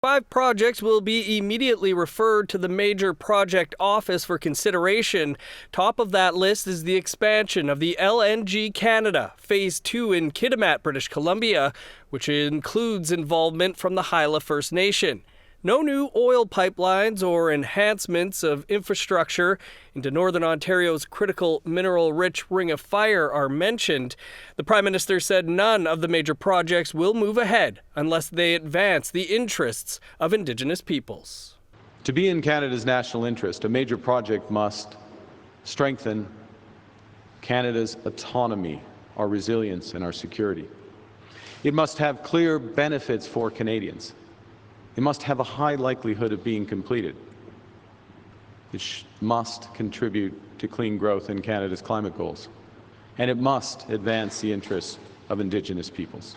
5 projects will be immediately referred to the Major Project Office for consideration. Top of that list is the expansion of the LNG Canada Phase 2 in Kitimat, British Columbia, which includes involvement from the Haida First Nation. No new oil pipelines or enhancements of infrastructure into Northern Ontario's critical mineral-rich Ring of Fire are mentioned. The Prime Minister said none of the major projects will move ahead unless they advance the interests of Indigenous peoples. To be in Canada's national interest, a major project must strengthen Canada's autonomy, our resilience, and our security. It must have clear benefits for Canadians. It must have a high likelihood of being completed. It must contribute to clean growth in Canada's climate goals. And it must advance the interests of Indigenous peoples.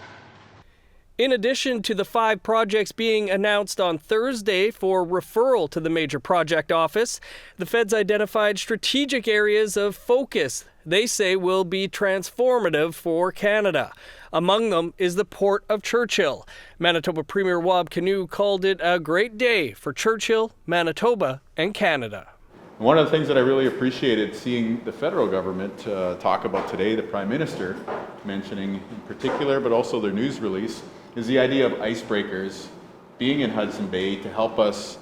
In addition to the 5 projects being announced on Thursday for referral to the Major Project Office, the feds identified strategic areas of focus they say will be transformative for Canada. Among them is the Port of Churchill. Manitoba Premier Rob Canoe called it a great day for Churchill, Manitoba, and Canada. One of the things that I really appreciated seeing the federal government talk about today, the Prime Minister mentioning in particular, but also their news release, is the idea of icebreakers being in Hudson Bay to help us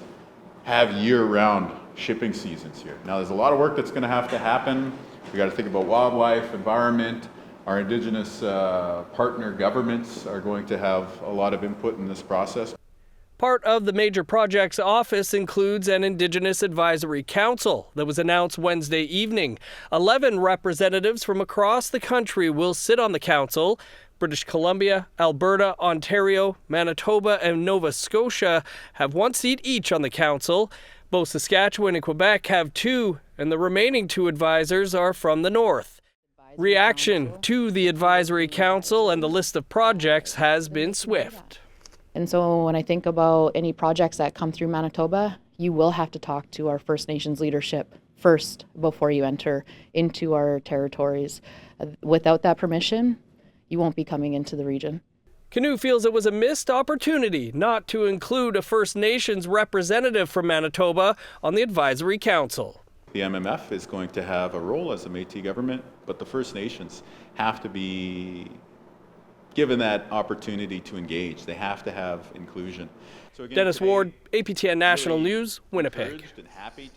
have year-round shipping seasons here. Now, there's a lot of work that's going to have to happen. We got to think about wildlife, environment. Our Indigenous partner governments are going to have a lot of input in this process. Part of the Major Projects Office includes an Indigenous Advisory Council that was announced Wednesday evening. 11 representatives from across the country will sit on the council. British Columbia, Alberta, Ontario, Manitoba, and Nova Scotia have 1 seat each on the council. Both Saskatchewan and Quebec have 2, and the remaining 2 advisors are from the north. Reaction to the Advisory Council and the list of projects has been swift. And so when I think about any projects that come through Manitoba, you will have to talk to our First Nations leadership first before you enter into our territories. Without that permission, you won't be coming into the region. Canoe feels it was a missed opportunity not to include a First Nations representative from Manitoba on the Advisory Council. The MMF is going to have a role as a Métis government, but the First Nations have to be given that opportunity to engage. They have to have inclusion. So again, Dennis Ward, APTN National News, Winnipeg.